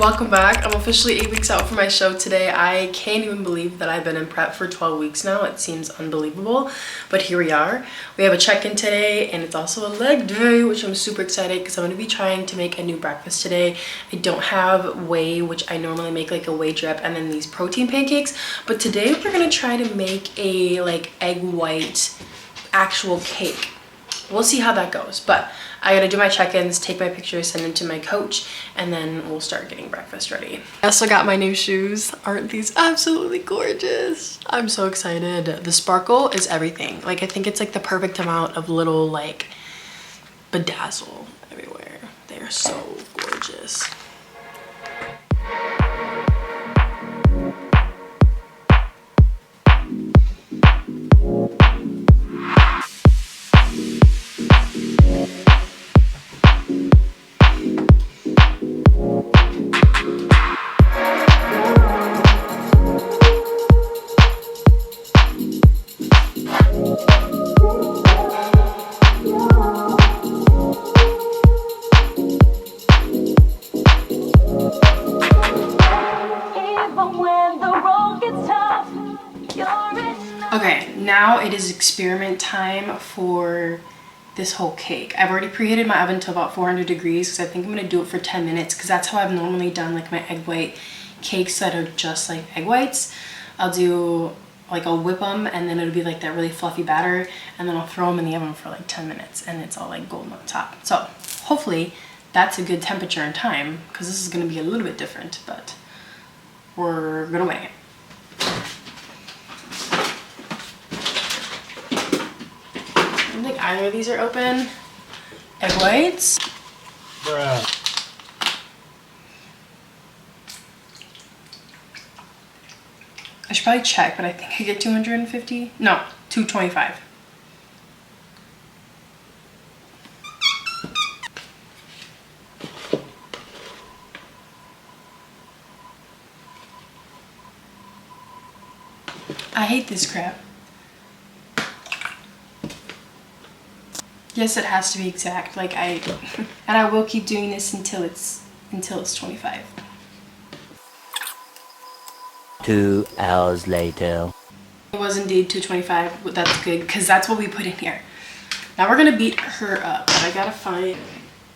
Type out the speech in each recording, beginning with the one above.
Welcome back. I'm officially 8 weeks out for my show today. I can't even believe that I've been in prep for 12 weeks now. It seems unbelievable, but here we are. We have a check-in today and it's also a leg day, which I'm super excited because I'm going to be trying to make a new breakfast today. I don't have whey, which I normally make like a whey drip and then these protein pancakes, but today we're going to try to make a like egg white actual cake. We'll see how that goes, but I gotta do my check-ins, take my pictures, send them to my coach, and then we'll start getting breakfast ready. I also got my new shoes. Aren't these absolutely gorgeous? I'm so excited. The sparkle is everything. Like, I think it's like the perfect amount of little like bedazzle everywhere. They are so gorgeous. Okay, now it is experiment time for this whole cake. I've already preheated my oven to about 400 degrees because I think I'm gonna do it for 10 minutes because that's how I've normally done like my egg white cakes that are just like egg whites. I'll whip them and then it'll be like that really fluffy batter and then I'll throw them in the oven for like 10 minutes and it's all like golden on top. So hopefully that's a good temperature and time because this is gonna be a little bit different, but we're gonna wing it. I don't think either of these are open. Egg whites. Bruh. I should probably check, but I think I get 250. No, 225. I hate this crap. Yes, it has to be exact. Like and I will keep doing this until it's 25. 2 hours later. It was indeed 225, but that's good because that's what we put in here. Now we're gonna beat her up, but I gotta find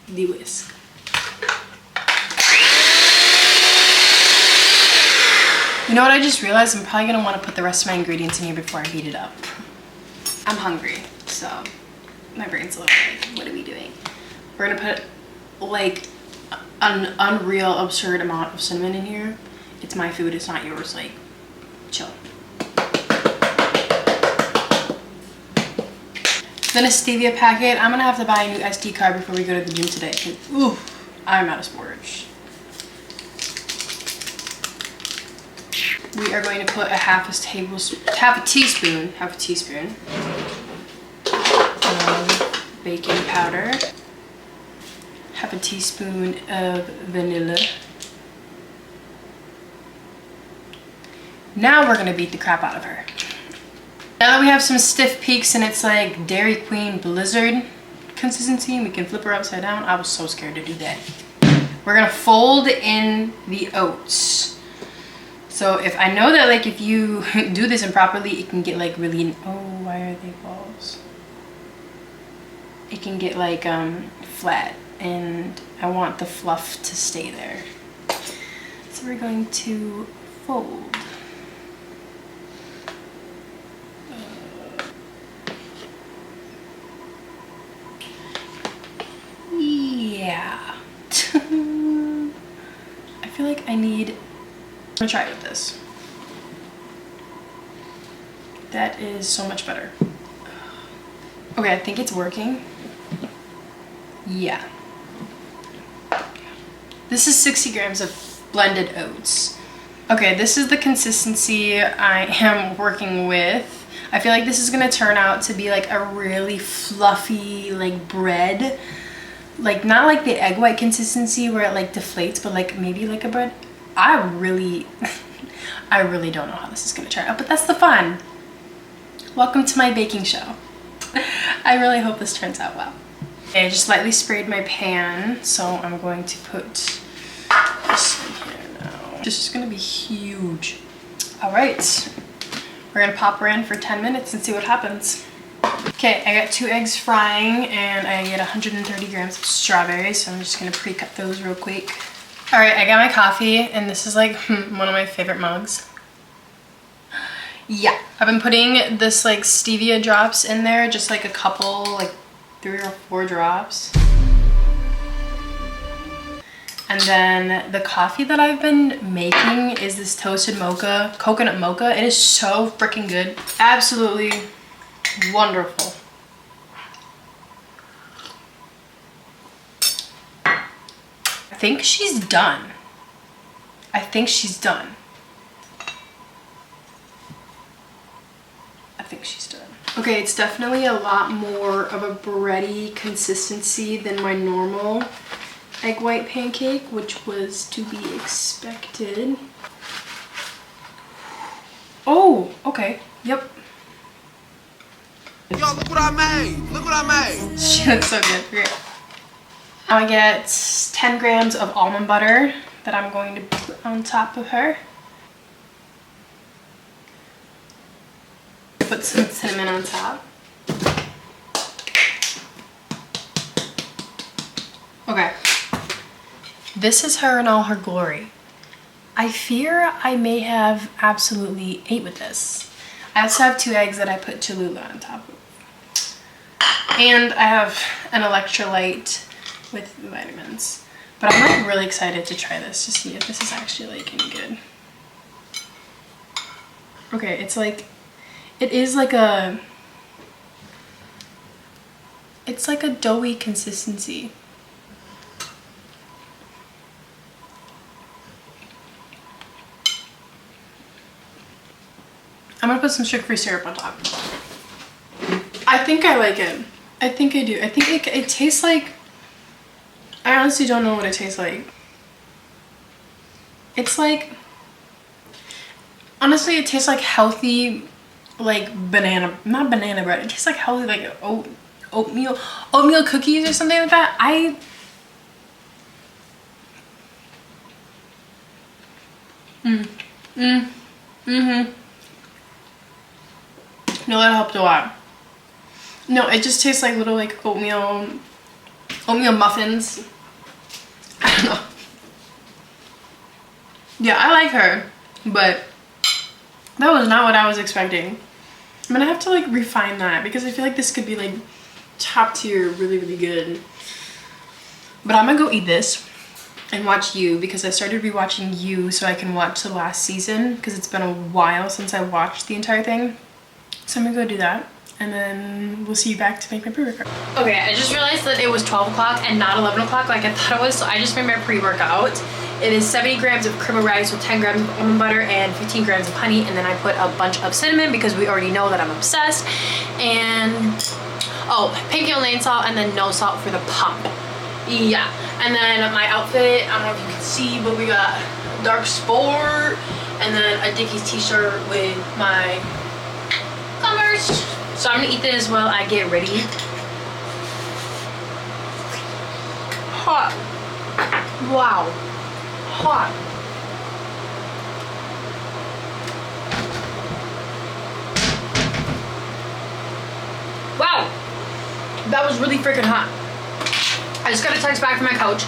the whisk. You know what I just realized? I'm probably gonna want to put the rest of my ingredients in here before I beat it up. I'm hungry, so my brain's a little like, what are we doing? We're gonna put like an unreal absurd amount of cinnamon in here. It's my food, it's not yours, like chill. Then a stevia packet. I'm gonna have to buy a new SD card before we go to the gym today because ooh, I'm out of storage. We are going to put a half a teaspoon of baking powder, half a teaspoon of vanilla. Now we're gonna beat the crap out of her. Now that we have some stiff peaks and it's like Dairy Queen Blizzard consistency and we can flip her upside down, I was so scared to do that. We're gonna fold in the oats. So if I know that like if you do this improperly, it can get like really, oh, why are they balls? It can get like flat and I want the fluff to stay there. So we're going to fold. Yeah. I feel like I'm gonna try it with this. That is so much better. Okay, I think it's working. Yeah. This is 60 grams of blended oats. Okay, this is the consistency I am working with. I feel like this is gonna turn out to be like a really fluffy like bread. Like not like the egg white consistency where it like deflates, but like maybe like a bread. I really don't know how this is gonna turn out, but that's the fun. Welcome to my baking show. I really hope this turns out well. Okay, I just lightly sprayed my pan, so I'm going to put this in This is gonna be huge. All right, we're gonna pop her in for 10 minutes and see what happens. Okay, I got 2 eggs frying and I get 130 grams of strawberries, so I'm just gonna pre-cut those real quick. All right, I got my coffee and this is like one of my favorite mugs. Yeah, I've been putting this like stevia drops in there, just like a couple, like 3 or 4 drops. And then the coffee that I've been making is this toasted mocha, coconut mocha. It is so freaking good. Absolutely wonderful. I think she's done. I think she's done. I think she's done. Okay, it's definitely a lot more of a bready consistency than my normal egg white pancake, which was to be expected. Oh, okay. Yep. Yo, look what I made! Look what I made! She looks so good. Great. Now I get 10 grams of almond butter that I'm going to put on top of her. Put some cinnamon on top. Okay. This is her in all her glory. I fear I may have absolutely ate with this. I also have 2 eggs that I put Cholula on top of. And I have an electrolyte with vitamins. But I'm like really excited to try this to see if this is actually like any good. Okay, it's like, it is like a, it's like a doughy consistency. I'm gonna put some sugar-free syrup on top. I think I like it. I think I do. I think it tastes like, I honestly don't know what it tastes like. It's like, honestly, it tastes like healthy, like banana, not banana bread. It tastes like healthy, like oatmeal cookies or something like that. No, that helped a lot. No, it just tastes like little like oatmeal muffins. I don't know. Yeah, I like her, but that was not what I was expecting. I'm gonna have to like refine that because I feel like this could be like top tier, really, really good. But I'm gonna go eat this and watch You because I started rewatching You so I can watch the last season because it's been a while since I watched the entire thing. So I'm gonna go do that and then we'll see you back to make my pre-workout. Okay, I just realized that it was 12 o'clock and not 11 o'clock like I thought it was, so I just made my pre-workout. It is 70 grams of cream of rice with 10 grams of almond butter and 15 grams of honey, and then I put a bunch of cinnamon because we already know that I'm obsessed, and oh, pinky and lane salt, and then no salt for the pump. Yeah, and then my outfit, I don't know if you can see, but we got dark sport and then a Dickies t-shirt with my Converse. So I'm gonna eat this while I get ready. Hot. Wow. Hot. Wow. That was really freaking hot. I just got a text back from my coach.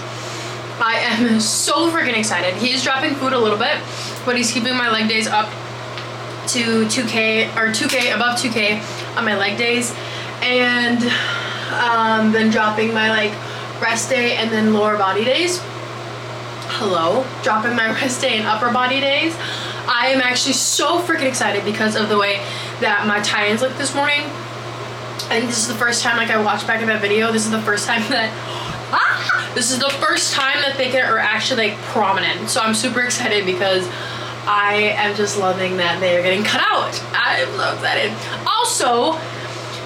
I am so freaking excited. He is dropping food a little bit, but he's keeping my leg days up to 2K or 2K, above 2K on my leg days, and then dropping my like rest day and then lower body days. Hello, dropping my rest day and upper body days. I am actually so freaking excited because of the way that my tie-ins look this morning. I think this is the first time, like I watched back at that video, this is the first time that this is the first time that they are actually like prominent. So I'm super excited because I am just loving that they are getting cut out. I am so excited. Also,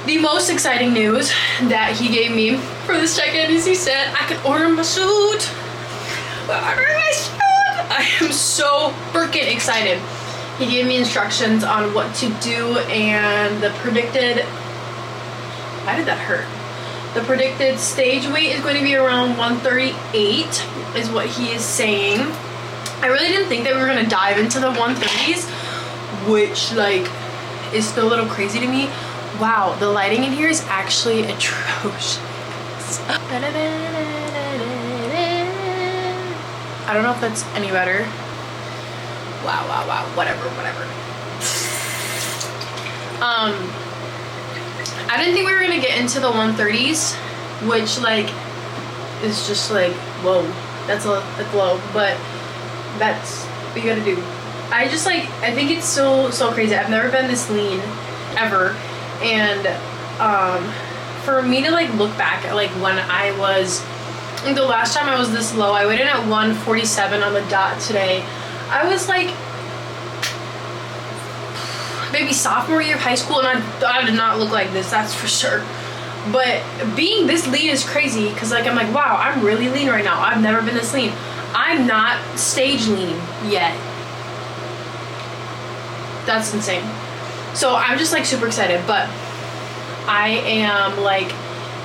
the most exciting news that he gave me for this check-in is he said I could order my suit. I am so freaking excited. He gave me instructions on what to do and the predicted, why did that hurt? The predicted stage weight is going to be around 138 is what he is saying. I really didn't think that we were gonna dive into the 130s, which like is still a little crazy to me. Wow, the lighting in here is actually atrocious. I don't know if that's any better. Wow, whatever. I didn't think we were gonna get into the 130s, which like is just like, whoa, that's low, but that's what you gotta do. I think it's so crazy. I've never been this lean ever, and for me to like look back at like when I was, like, the last time I was this low, I weighed in at 147 on the dot today. I was like maybe sophomore year of high school, and I did not look like this, that's for sure. But being this lean is crazy, because like I'm like, wow, I'm really lean right now. I've never been this lean. I'm not stage lean yet. That's insane. So I'm just like super excited, but I am like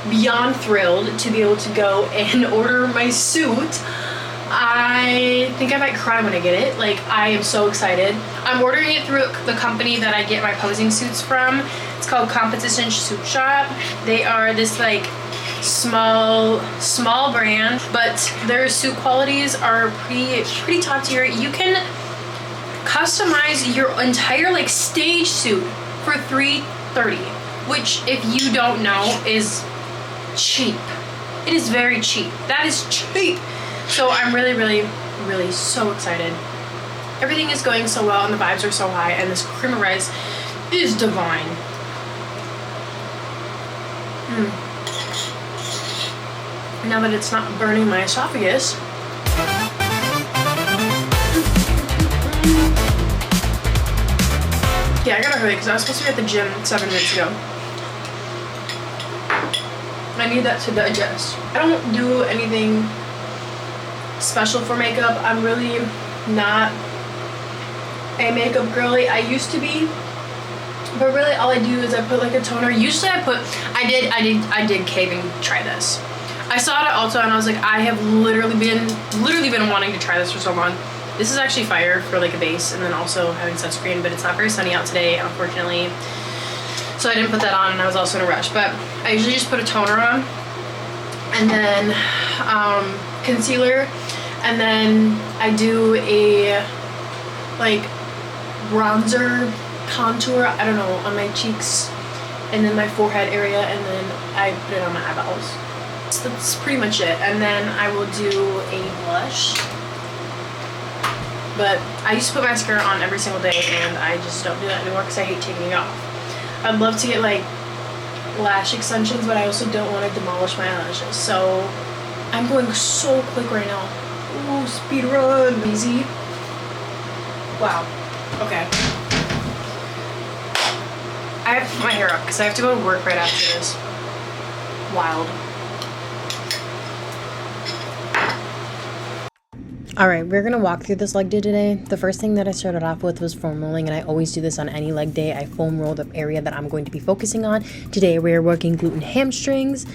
beyond thrilled to be able to go and order my suit. I think I might cry when I get it. Like, I am so excited. I'm ordering it through the company that I get my posing suits from. It's called Competition Suit Shop. They are this like small brand, but their suit qualities are pretty top tier. You can customize your entire like stage suit for $330, which if you don't know is cheap. It is very cheap. That is cheap. So I'm really so excited. Everything is going so well and the vibes are so high, and this cream of rice is divine. Now that it's not burning my esophagus. Yeah, I gotta hurry because I was supposed to be at the gym 7 minutes ago. I need that to digest. I don't do anything special for makeup. I'm really not a makeup girly. I used to be, but really all I do is I put like a toner. Usually I did cave and try this. I saw it at Ulta and I was like, I have literally been wanting to try this for so long. This is actually fire for like a base, and then also having sunscreen, but it's not very sunny out today, unfortunately. So I didn't put that on, and I was also in a rush. But I usually just put a toner on, and then concealer, and then I do a like bronzer contour, I don't know, on my cheeks and then my forehead area, and then I put it on my eyeballs. So that's pretty much it. And then I will do a blush. But I used to put mascara on every single day, and I just don't do that anymore because I hate taking it off. I'd love to get like lash extensions, but I also don't want to demolish my eyelashes. So I'm going so quick right now. Ooh, speed run. Easy. Wow. Okay. I have to put my hair up because I have to go to work right after this. Wild. Alright, we're going to walk through this leg day today. The first thing that I started off with was foam rolling, and I always do this on any leg day. I foam roll the area that I'm going to be focusing on. Today we are working glute and hamstrings.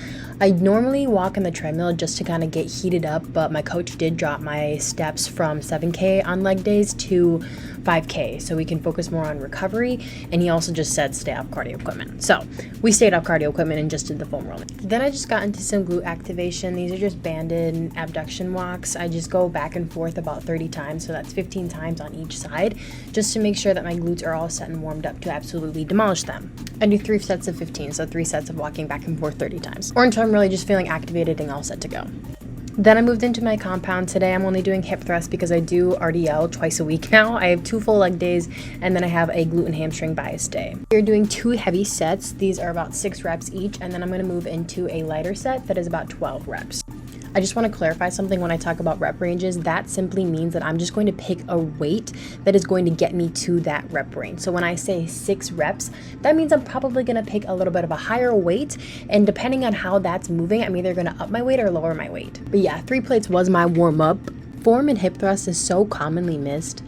I normally walk on the treadmill just to kind of get heated up, but my coach did drop my steps from 7K on leg days to 5K, so we can focus more on recovery, and he also just said stay off cardio equipment. So we stayed off cardio equipment and just did the foam rolling. Then I just got into some glute activation. These are just banded abduction walks. I just go back and forth about 30 times, so that's 15 times on each side, just to make sure that my glutes are all set and warmed up to absolutely demolish them. I do 3 sets of 15, so 3 sets of walking back and forth 30 times, or until I'm really just feeling activated and all set to go. Then I moved into my compound. Today I'm only doing hip thrusts because I do RDL twice a week now. I have 2 full leg days, and then I have a glute and hamstring bias day. We're doing 2 heavy sets. These are about 6 reps each, and then I'm going to move into a lighter set that is about 12 reps. I just want to clarify something when I talk about rep ranges. That simply means that I'm just going to pick a weight that is going to get me to that rep range. So when I say 6 reps, that means I'm probably going to pick a little bit of a higher weight, and depending on how that's moving, I'm either going to up my weight or lower my weight. But yeah, 3 plates was my warm-up. Form and hip thrust is so commonly missed.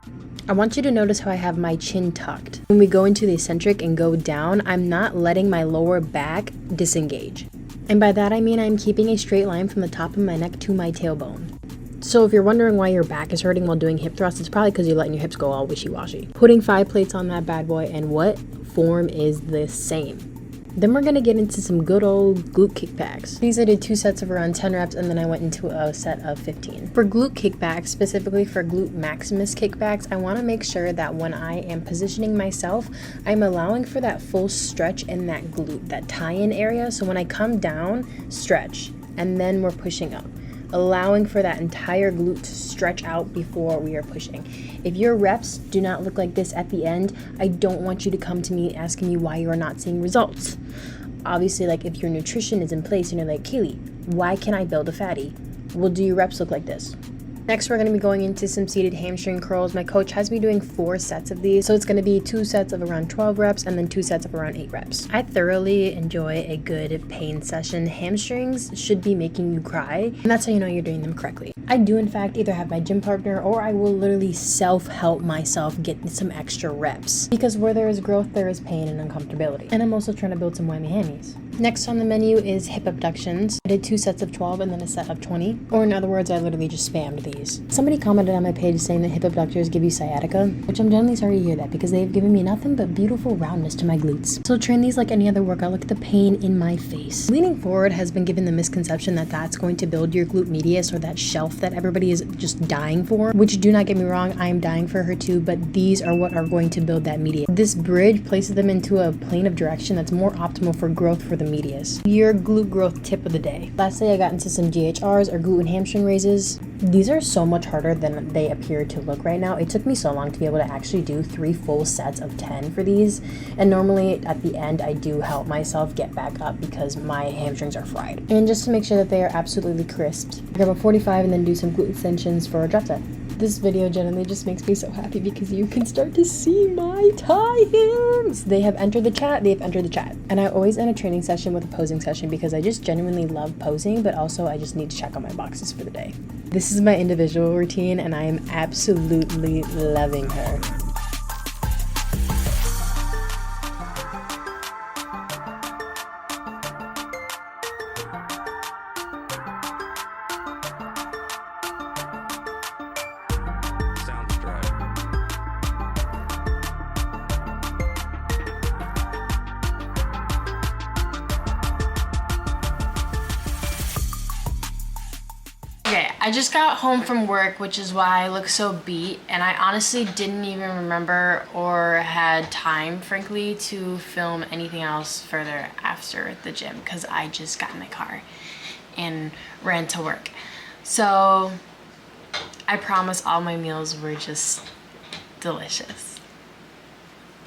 I want you to notice how I have my chin tucked. When we go into the eccentric and go down, I'm not letting my lower back disengage. And by that I mean I'm keeping a straight line from the top of my neck to my tailbone. So if you're wondering why your back is hurting while doing hip thrusts, it's probably because you're letting your hips go all wishy-washy. Putting 5 plates on that bad boy, and what form is the same? Then we're gonna get into some good old glute kickbacks. These I did 2 sets of around 10 reps, and then I went into a set of 15. For glute kickbacks, specifically for glute maximus kickbacks, I wanna make sure that when I am positioning myself, I'm allowing for that full stretch in that glute, that tie-in area. So when I come down, stretch, and then we're pushing up, allowing for that entire glute to stretch out before we are pushing. If your reps do not look like this at the end, I don't want you to come to me asking me why you are not seeing results. Obviously, like if your nutrition is in place and you're like, Kaylee, why can't I build a fatty? Well, do your reps look like this? Next, we're going to be going into some seated hamstring curls. My coach has me doing 4 sets of these. So it's going to be 2 sets of around 12 reps and then 2 sets of around 8 reps. I thoroughly enjoy a good pain session. Hamstrings should be making you cry, and that's how you know you're doing them correctly. I do in fact either have my gym partner or I will literally self-help myself get some extra reps. Because where there is growth, there is pain and uncomfortability. And I'm also trying to build some whammy hammies. Next on the menu is hip abductions. I did 2 sets of 12 and then a set of 20. Or in other words, I literally just spammed these. Somebody commented on my page saying that hip abductors give you sciatica, which I'm genuinely sorry to hear that because they've given me nothing but beautiful roundness to my glutes. So train these like any other workout. Look at the pain in my face. Leaning forward has been given the misconception that that's going to build your glute medius, or that shelf that everybody is just dying for, which, do not get me wrong, I am dying for her too, but these are what are going to build that medius. This bridge places them into a plane of direction that's more optimal for growth for the medius. Your glute growth tip of the day. Lastly, I got into some GHRs, or glute and hamstring raises. These are so much harder than they appear to look right now. It took me so long to be able to actually do 3 full sets of 10 for these, and normally at the end I do help myself get back up because my hamstrings are fried. And just to make sure that they are absolutely crisped, grab a 45 and then do some glute extensions for a drop set. This video generally just makes me so happy because you can start to see my tie-ins. They have entered the chat. And I always end a training session with a posing session because I just genuinely love posing, but also I just need to check on my boxes for the day. This is my individual routine and I am absolutely loving her. Okay, I just got home from work, which is why I look so beat, and I honestly didn't even remember or had time, frankly, to film anything else further after the gym because I just got in my car and ran to work. So I promise all my meals were just delicious.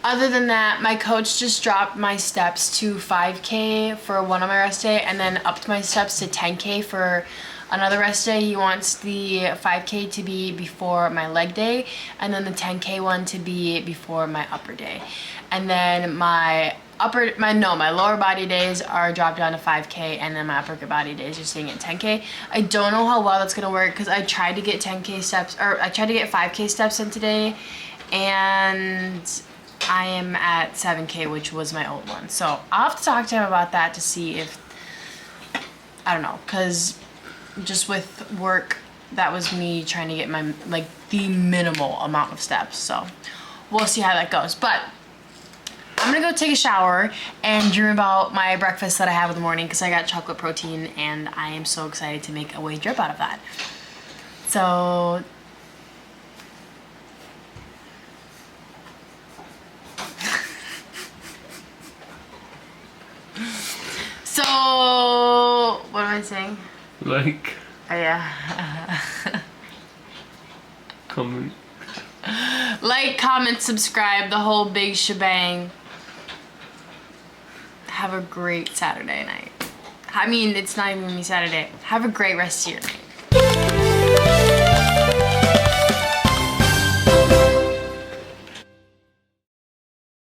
Other than that, my coach just dropped my steps to 5K for one of my rest day and then upped my steps to 10K for another rest day. He wants the 5K to be before my leg day and then the 10K one to be before my upper day. And then my lower body days are dropped down to 5K and then my upper body days are staying at 10K. I don't know how well that's gonna work because I tried to get 10K steps, or I tried to get 5K steps in today and I am at 7K, which was my old one. So I'll have to talk to him about that to see if, I don't know, because just with work, that was me trying to get my, like, the minimal amount of steps. So we'll see how that goes. But I'm gonna go take a shower and dream about my breakfast that I have in the morning because I got chocolate protein and I am so excited to make a whey drip out of that. So what am I saying? Like. Oh yeah. Comment. Like, comment, subscribe, the whole big shebang. Have a great Saturday night. I mean, it's not even gonna be Saturday. Have a great rest of your night.